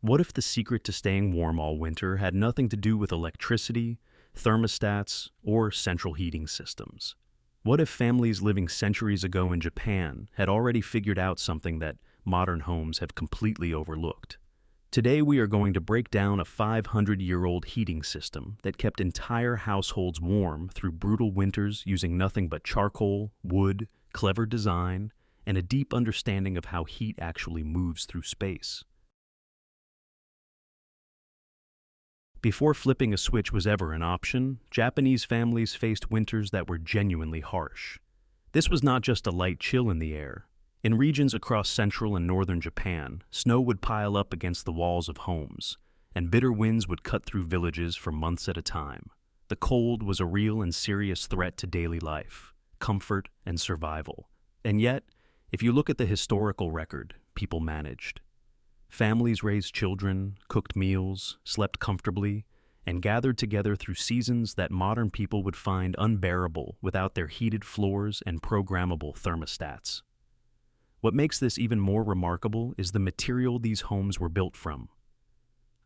What if the secret to staying warm all winter had nothing to do with electricity, thermostats, or central heating systems? What if families living centuries ago in Japan had already figured out something that modern homes have completely overlooked? Today we are going to break down a 500-year-old heating system that kept entire households warm through brutal winters using nothing but charcoal, wood, clever design, and a deep understanding of how heat actually moves through space. Before flipping a switch was ever an option, Japanese families faced winters that were genuinely harsh. This was not just a light chill in the air. In regions across central and northern Japan, snow would pile up against the walls of homes, and bitter winds would cut through villages for months at a time. The cold was a real and serious threat to daily life, comfort, and survival. And yet, if you look at the historical record, people managed. Families raised children, cooked meals, slept comfortably, and gathered together through seasons that modern people would find unbearable without their heated floors and programmable thermostats. What makes this even more remarkable is the material these homes were built from.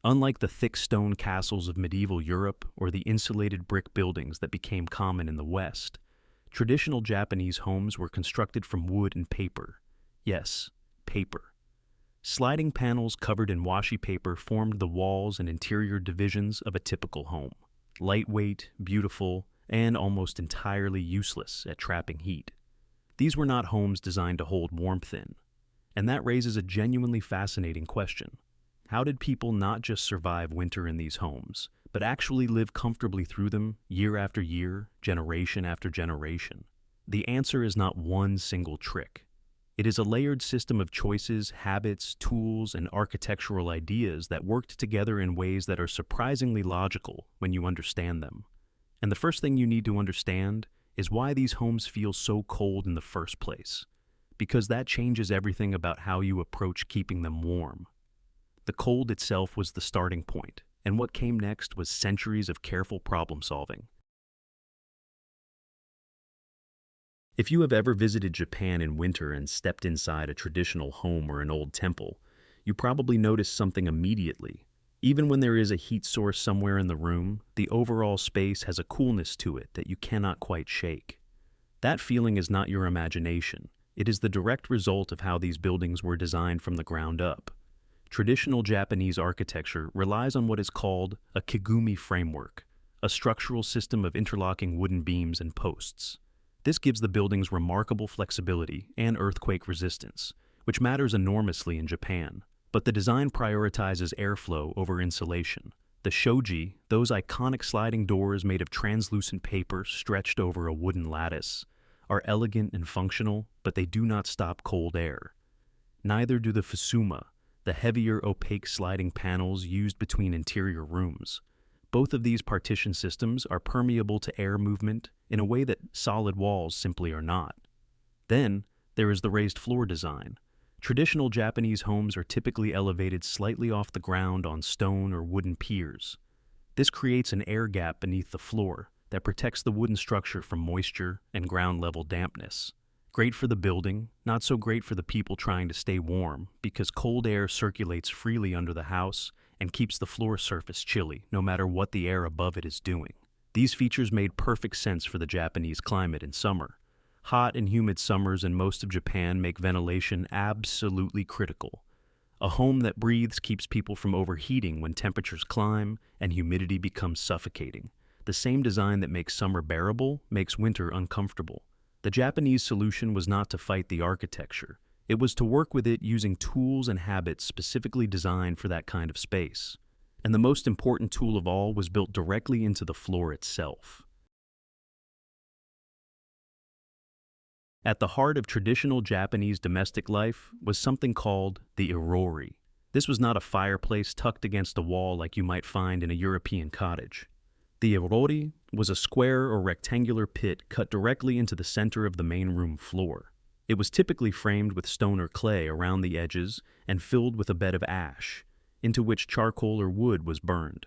Unlike the thick stone castles of medieval Europe or the insulated brick buildings that became common in the West, traditional Japanese homes were constructed from wood and paper. Yes, paper. Sliding panels covered in washi paper formed the walls and interior divisions of a typical home. Lightweight, beautiful, and almost entirely useless at trapping heat. These were not homes designed to hold warmth in. And that raises a genuinely fascinating question. How did people not just survive winter in these homes, but actually live comfortably through them year after year, generation after generation? The answer is not one single trick. It is a layered system of choices, habits, tools, and architectural ideas that worked together in ways that are surprisingly logical when you understand them. And the first thing you need to understand is why these homes feel so cold in the first place, because that changes everything about how you approach keeping them warm. The cold itself was the starting point, and what came next was centuries of careful problem solving. If you have ever visited Japan in winter and stepped inside a traditional home or an old temple, you probably noticed something immediately. Even when there is a heat source somewhere in the room, the overall space has a coolness to it that you cannot quite shake. That feeling is not your imagination. It is the direct result of how these buildings were designed from the ground up. Traditional Japanese architecture relies on what is called a kigumi framework, a structural system of interlocking wooden beams and posts. This gives the buildings remarkable flexibility and earthquake resistance, which matters enormously in Japan. But the design prioritizes airflow over insulation. The shoji, those iconic sliding doors made of translucent paper stretched over a wooden lattice, are elegant and functional, but they do not stop cold air. Neither do the fusuma, the heavier opaque sliding panels used between interior rooms. Both of these partition systems are permeable to air movement in a way that solid walls simply are not. Then, there is the raised floor design. Traditional Japanese homes are typically elevated slightly off the ground on stone or wooden piers. This creates an air gap beneath the floor that protects the wooden structure from moisture and ground-level dampness. Great for the building, not so great for the people trying to stay warm, because cold air circulates freely under the house and keeps the floor surface chilly, no matter what the air above it is doing. These features made perfect sense for the Japanese climate in summer. Hot and humid summers in most of Japan make ventilation absolutely critical. A home that breathes keeps people from overheating when temperatures climb and humidity becomes suffocating. The same design that makes summer bearable makes winter uncomfortable. The Japanese solution was not to fight the architecture. It was to work with it using tools and habits specifically designed for that kind of space. And the most important tool of all was built directly into the floor itself. At the heart of traditional Japanese domestic life was something called the iori. This was not a fireplace tucked against a wall like you might find in a European cottage. The iori was a square or rectangular pit cut directly into the center of the main room floor. It was typically framed with stone or clay around the edges and filled with a bed of ash, into which charcoal or wood was burned.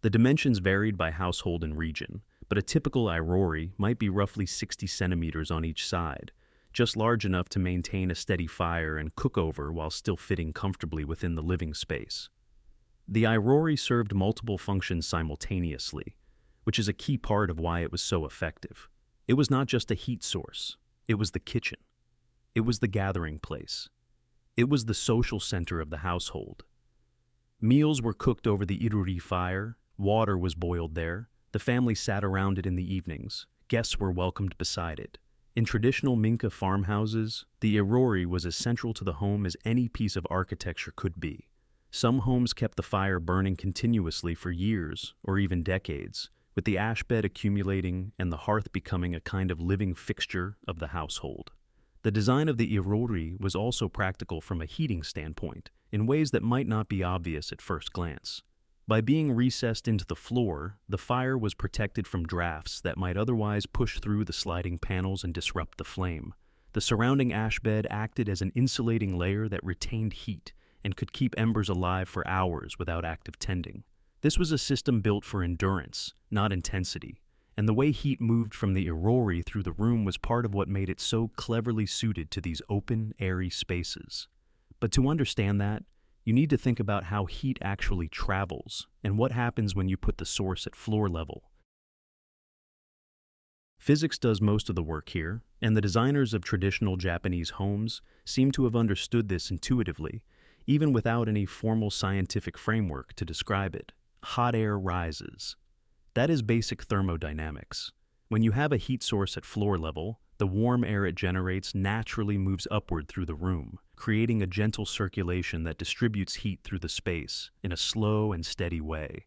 The dimensions varied by household and region, but a typical iori might be roughly 60 centimeters on each side, just large enough to maintain a steady fire and cook over while still fitting comfortably within the living space. The iori served multiple functions simultaneously, which is a key part of why it was so effective. It was not just a heat source, it was the kitchen. It was the gathering place. It was the social center of the household. Meals were cooked over the iori fire, water was boiled there, the family sat around it in the evenings, guests were welcomed beside it. In traditional Minka farmhouses, the iori was as central to the home as any piece of architecture could be. Some homes kept the fire burning continuously for years or even decades, with the ash bed accumulating and the hearth becoming a kind of living fixture of the household. The design of the iori was also practical from a heating standpoint, in ways that might not be obvious at first glance. By being recessed into the floor, the fire was protected from drafts that might otherwise push through the sliding panels and disrupt the flame. The surrounding ash bed acted as an insulating layer that retained heat and could keep embers alive for hours without active tending. This was a system built for endurance, not intensity, and the way heat moved from the iori through the room was part of what made it so cleverly suited to these open, airy spaces. But to understand that, you need to think about how heat actually travels and what happens when you put the source at floor level. Physics does most of the work here, and the designers of traditional Japanese homes seem to have understood this intuitively, even without any formal scientific framework to describe it. Hot air rises. That is basic thermodynamics. When you have a heat source at floor level, the warm air it generates naturally moves upward through the room, creating a gentle circulation that distributes heat through the space in a slow and steady way.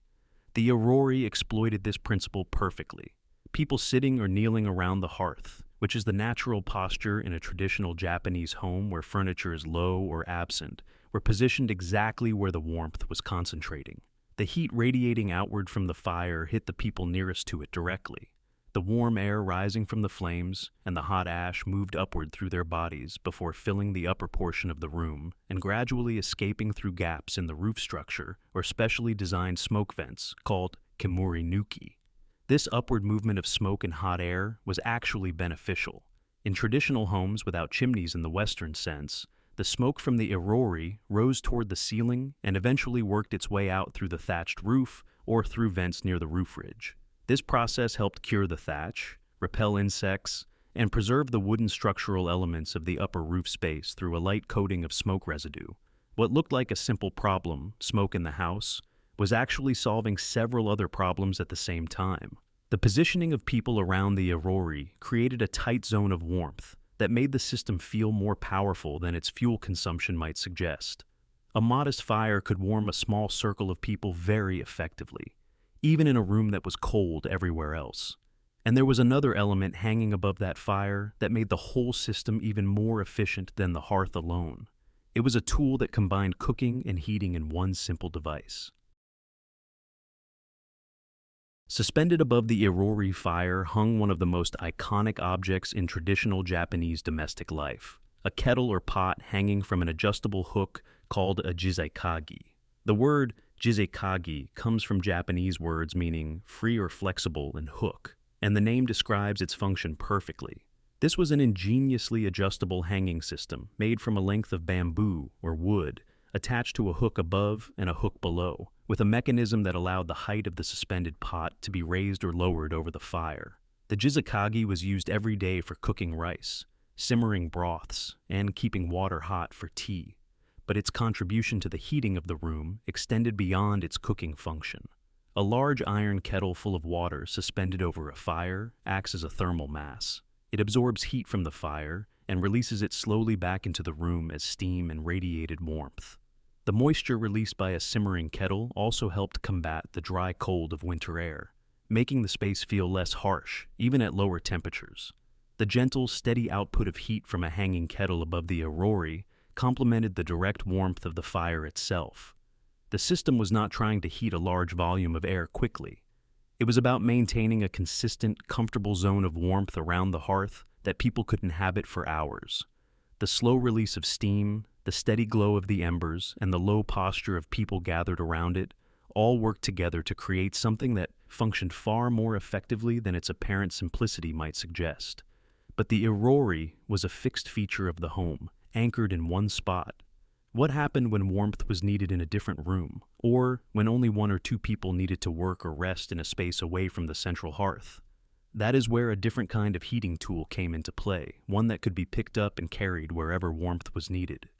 The iori exploited this principle perfectly. People sitting or kneeling around the hearth, which is the natural posture in a traditional Japanese home where furniture is low or absent, were positioned exactly where the warmth was concentrating. The heat radiating outward from the fire hit the people nearest to it directly. The warm air rising from the flames and the hot ash moved upward through their bodies before filling the upper portion of the room and gradually escaping through gaps in the roof structure or specially designed smoke vents called kemuri nuki. This upward movement of smoke and hot air was actually beneficial. In traditional homes without chimneys in the Western sense, the smoke from the iori rose toward the ceiling and eventually worked its way out through the thatched roof or through vents near the roof ridge. This process helped cure the thatch, repel insects, and preserve the wooden structural elements of the upper roof space through a light coating of smoke residue. What looked like a simple problem, smoke in the house, was actually solving several other problems at the same time. The positioning of people around the iori created a tight zone of warmth that made the system feel more powerful than its fuel consumption might suggest. A modest fire could warm a small circle of people very effectively, even in a room that was cold everywhere else. And there was another element hanging above that fire that made the whole system even more efficient than the hearth alone. It was a tool that combined cooking and heating in one simple device. Suspended above the iori fire hung one of the most iconic objects in traditional Japanese domestic life, a kettle or pot hanging from an adjustable hook called a jizekagi. The word jizekagi comes from Japanese words meaning free or flexible and hook, and the name describes its function perfectly. This was an ingeniously adjustable hanging system made from a length of bamboo or wood, attached to a hook above and a hook below, with a mechanism that allowed the height of the suspended pot to be raised or lowered over the fire. The jizekagi was used every day for cooking rice, simmering broths, and keeping water hot for tea, but its contribution to the heating of the room extended beyond its cooking function. A large iron kettle full of water suspended over a fire acts as a thermal mass. It absorbs heat from the fire and releases it slowly back into the room as steam and radiated warmth. The moisture released by a simmering kettle also helped combat the dry cold of winter air, making the space feel less harsh, even at lower temperatures. The gentle, steady output of heat from a hanging kettle above the iori complemented the direct warmth of the fire itself. The system was not trying to heat a large volume of air quickly. It was about maintaining a consistent, comfortable zone of warmth around the hearth that people could inhabit for hours. The slow release of steam, the steady glow of the embers, and the low posture of people gathered around it all worked together to create something that functioned far more effectively than its apparent simplicity might suggest. But the iori was a fixed feature of the home, anchored in one spot. What happened when warmth was needed in a different room, or when only one or two people needed to work or rest in a space away from the central hearth. That is where a different kind of heating tool came into play, one that could be picked up and carried wherever warmth was needed.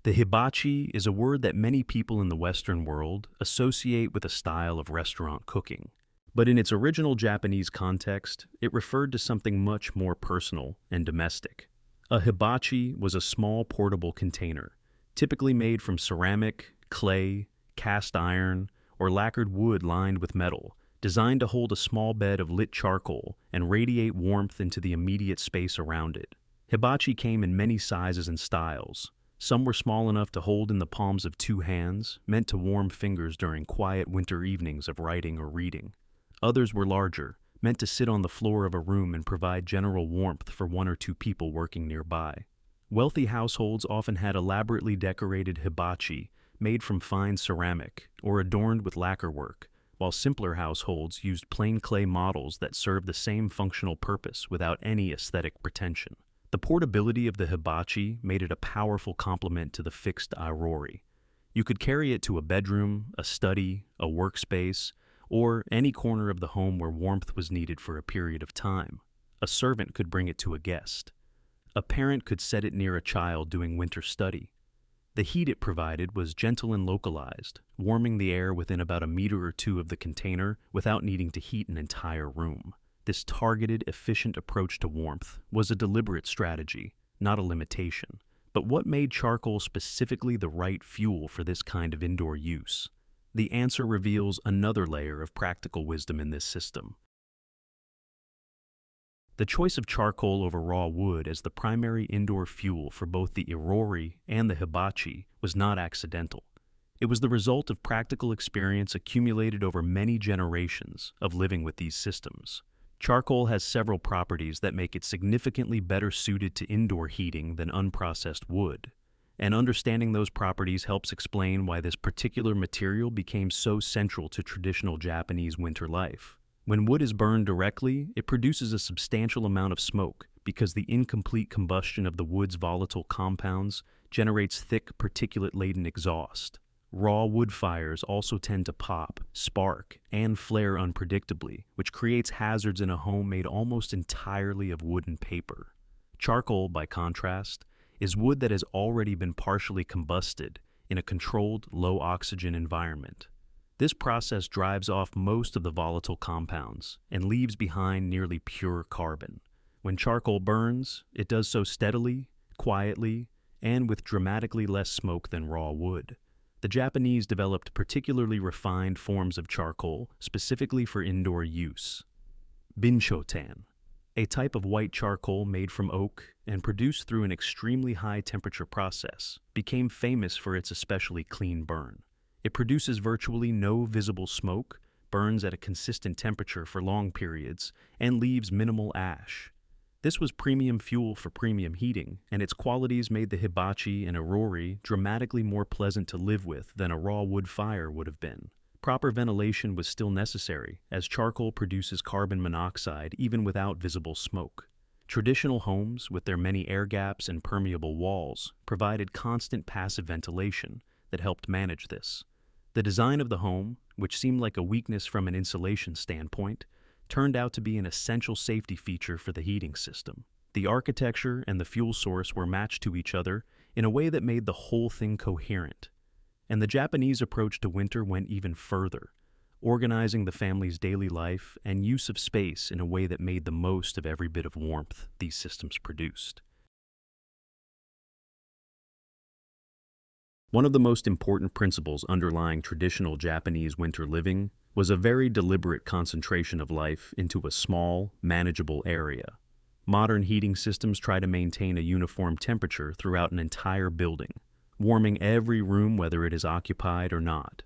The hibachi is a word that many people in the Western world associate with a style of restaurant cooking. But in its original Japanese context, it referred to something much more personal and domestic. A hibachi was a small portable container, typically made from ceramic, clay, cast iron, or lacquered wood lined with metal, designed to hold a small bed of lit charcoal and radiate warmth into the immediate space around it. Hibachi came in many sizes and styles. Some were small enough to hold in the palms of two hands, meant to warm fingers during quiet winter evenings of writing or reading. Others were larger, meant to sit on the floor of a room and provide general warmth for one or two people working nearby. Wealthy households often had elaborately decorated hibachi made from fine ceramic or adorned with lacquerwork, while simpler households used plain clay models that served the same functional purpose without any aesthetic pretension. The portability of the hibachi made it a powerful complement to the fixed iori. You could carry it to a bedroom, a study, a workspace, or any corner of the home where warmth was needed for a period of time. A servant could bring it to a guest. A parent could set it near a child doing winter study. The heat it provided was gentle and localized, warming the air within about a meter or two of the container without needing to heat an entire room. This targeted, efficient approach to warmth was a deliberate strategy, not a limitation. But what made charcoal specifically the right fuel for this kind of indoor use? The answer reveals another layer of practical wisdom in this system. The choice of charcoal over raw wood as the primary indoor fuel for both the iori and the hibachi was not accidental. It was the result of practical experience accumulated over many generations of living with these systems. Charcoal has several properties that make it significantly better suited to indoor heating than unprocessed wood, and understanding those properties helps explain why this particular material became so central to traditional Japanese winter life. When wood is burned directly, it produces a substantial amount of smoke because the incomplete combustion of the wood's volatile compounds generates thick, particulate-laden exhaust. Raw wood fires also tend to pop, spark, and flare unpredictably, which creates hazards in a home made almost entirely of wood and paper. Charcoal, by contrast, is wood that has already been partially combusted in a controlled, low-oxygen environment. This process drives off most of the volatile compounds and leaves behind nearly pure carbon. When charcoal burns, it does so steadily, quietly, and with dramatically less smoke than raw wood. The Japanese developed particularly refined forms of charcoal specifically for indoor use. Binchotan, a type of white charcoal made from oak and produced through an extremely high-temperature process, became famous for its especially clean burn. It produces virtually no visible smoke, burns at a consistent temperature for long periods, and leaves minimal ash. This was premium fuel for premium heating, and its qualities made the hibachi and iori dramatically more pleasant to live with than a raw wood fire would have been. Proper ventilation was still necessary, as charcoal produces carbon monoxide even without visible smoke. Traditional homes, with their many air gaps and permeable walls, provided constant passive ventilation that helped manage this. The design of the home, which seemed like a weakness from an insulation standpoint, turned out to be an essential safety feature for the heating system. The architecture and the fuel source were matched to each other in a way that made the whole thing coherent. And the Japanese approach to winter went even further, organizing the family's daily life and use of space in a way that made the most of every bit of warmth these systems produced. One of the most important principles underlying traditional Japanese winter living was a very deliberate concentration of life into a small, manageable area. Modern heating systems try to maintain a uniform temperature throughout an entire building, warming every room whether it is occupied or not.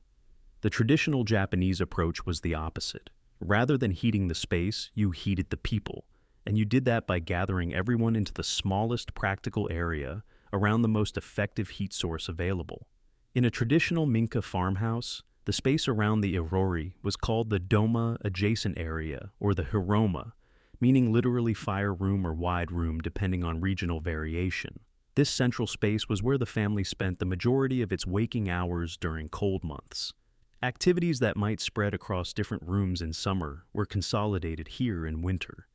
The traditional Japanese approach was the opposite. Rather than heating the space, you heated the people, and you did that by gathering everyone into the smallest practical area around the most effective heat source available. In a traditional Minka farmhouse, the space around the iori was called the doma adjacent area, or the hiroma, meaning literally fire room or wide room depending on regional variation. This central space was where the family spent the majority of its waking hours during cold months. Activities that might spread across different rooms in summer were consolidated here in winter.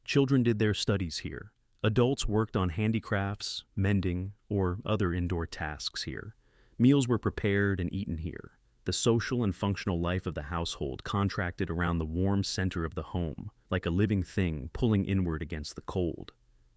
Children did their studies here. Adults worked on handicrafts, mending, or other indoor tasks here. Meals were prepared and eaten here. The social and functional life of the household contracted around the warm center of the home, like a living thing pulling inward against the cold.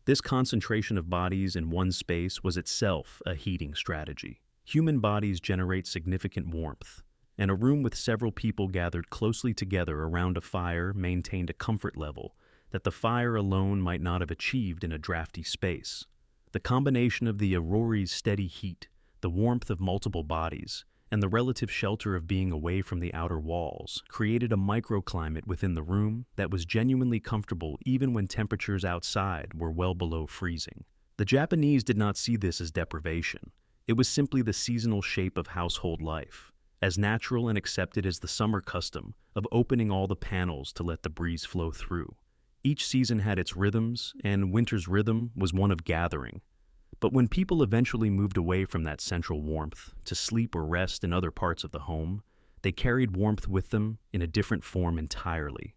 This concentration of bodies in one space was itself a heating strategy. Human bodies generate significant warmth, and a room with several people gathered closely together around a fire maintained a comfort level that the fire alone might not have achieved in a drafty space. The combination of the iori's steady heat, the warmth of multiple bodies, and the relative shelter of being away from the outer walls created a microclimate within the room that was genuinely comfortable even when temperatures outside were well below freezing. The Japanese did not see this as deprivation. It was simply the seasonal shape of household life, as natural and accepted as the summer custom of opening all the panels to let the breeze flow through. Each season had its rhythms, and winter's rhythm was one of gathering. But when people eventually moved away from that central warmth to sleep or rest in other parts of the home, they carried warmth with them in a different form entirely.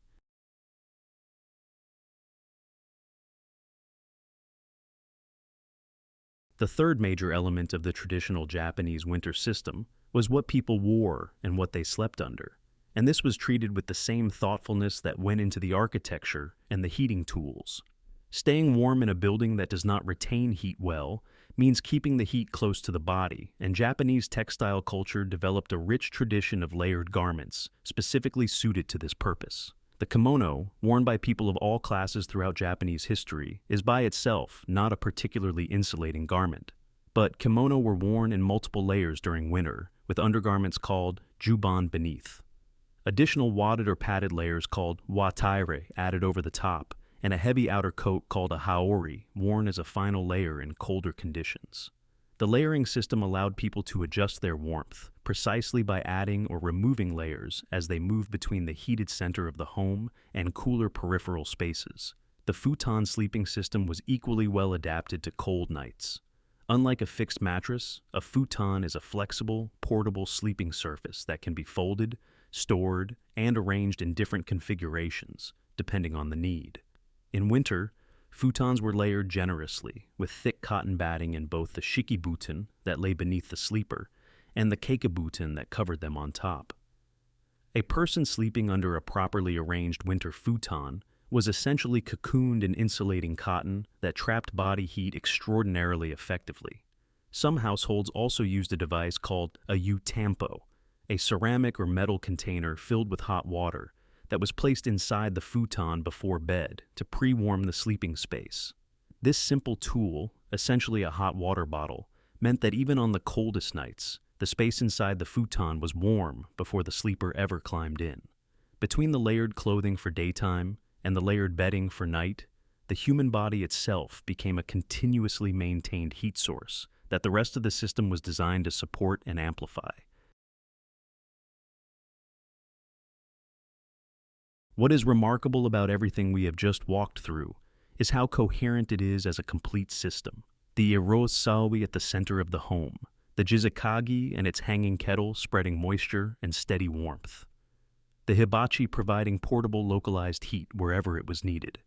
The third major element of the traditional Japanese winter system was what people wore and what they slept under, and this was treated with the same thoughtfulness that went into the architecture and the heating tools. Staying warm in a building that does not retain heat well means keeping the heat close to the body, and Japanese textile culture developed a rich tradition of layered garments specifically suited to this purpose. The kimono, worn by people of all classes throughout Japanese history, is by itself not a particularly insulating garment. But kimono were worn in multiple layers during winter, with undergarments called juban beneath. Additional wadded or padded layers called wataire added over the top, and a heavy outer coat called a haori worn as a final layer in colder conditions. The layering system allowed people to adjust their warmth precisely by adding or removing layers as they moved between the heated center of the home and cooler peripheral spaces. The futon sleeping system was equally well adapted to cold nights. Unlike a fixed mattress, a futon is a flexible, portable sleeping surface that can be folded, stored, and arranged in different configurations, depending on the need. In winter, futons were layered generously, with thick cotton batting in both the shikibuten that lay beneath the sleeper and the keikibuten that covered them on top. A person sleeping under a properly arranged winter futon was essentially cocooned in insulating cotton that trapped body heat extraordinarily effectively. Some households also used a device called a yutampo, a ceramic or metal container filled with hot water that was placed inside the futon before bed to pre-warm the sleeping space. This simple tool, essentially a hot water bottle, meant that even on the coldest nights, the space inside the futon was warm before the sleeper ever climbed in. Between the layered clothing for daytime and the layered bedding for night, the human body itself became a continuously maintained heat source that the rest of the system was designed to support and amplify. What is remarkable about everything we have just walked through is how coherent it is as a complete system. The irosawi at the center of the home, the jizukagi and its hanging kettle spreading moisture and steady warmth, the hibachi providing portable localized heat wherever it was needed,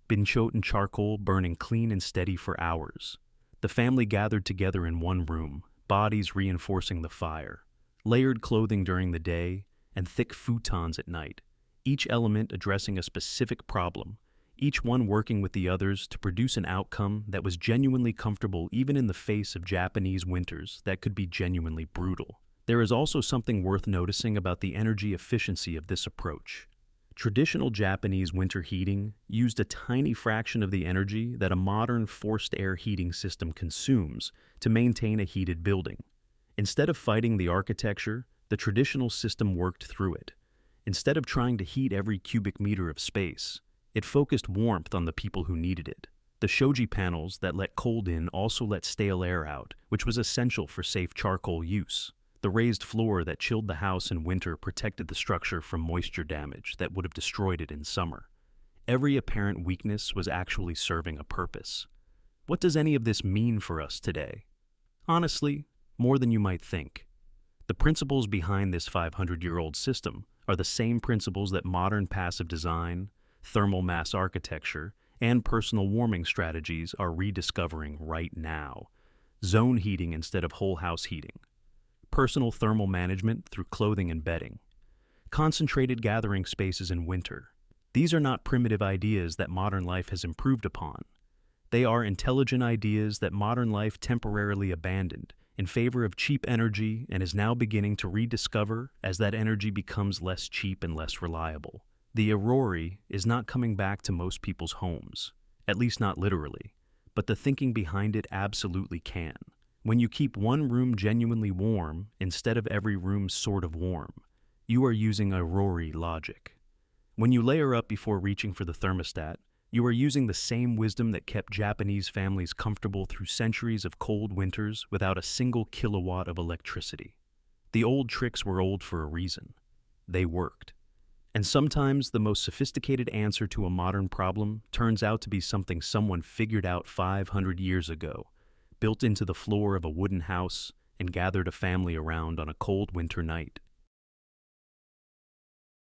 binchoten charcoal burning clean and steady for hours, the family gathered together in one room, bodies reinforcing the fire, layered clothing during the day, and thick futons at night, each element addressing a specific problem, each one working with the others to produce an outcome that was genuinely comfortable even in the face of Japanese winters that could be genuinely brutal. There is also something worth noticing about the energy efficiency of this approach. Traditional Japanese winter heating used a tiny fraction of the energy that a modern forced air heating system consumes to maintain a heated building. Instead of fighting the architecture, the traditional system worked through it. Instead of trying to heat every cubic meter of space, it focused warmth on the people who needed it. The shoji panels that let cold in also let stale air out, which was essential for safe charcoal use. The raised floor that chilled the house in winter protected the structure from moisture damage that would have destroyed it in summer. Every apparent weakness was actually serving a purpose. What does any of this mean for us today? Honestly, more than you might think. The principles behind this 500-year-old system are the same principles that modern passive design, thermal mass architecture, and personal warming strategies are rediscovering right now. Zone heating instead of whole house heating. Personal thermal management through clothing and bedding. Concentrated gathering spaces in winter. These are not primitive ideas that modern life has improved upon. They are intelligent ideas that modern life temporarily abandoned in favor of cheap energy and is now beginning to rediscover as that energy becomes less cheap and less reliable. The iori is not coming back to most people's homes, at least not literally, but the thinking behind it absolutely can. When you keep one room genuinely warm instead of every room sort of warm, you are using iori logic. When you layer up before reaching for the thermostat, you are using the same wisdom that kept Japanese families comfortable through centuries of cold winters without a single kilowatt of electricity. The old tricks were old for a reason. They worked. And sometimes the most sophisticated answer to a modern problem turns out to be something someone figured out 500 years ago, built into the floor of a wooden house, and gathered a family around on a cold winter night.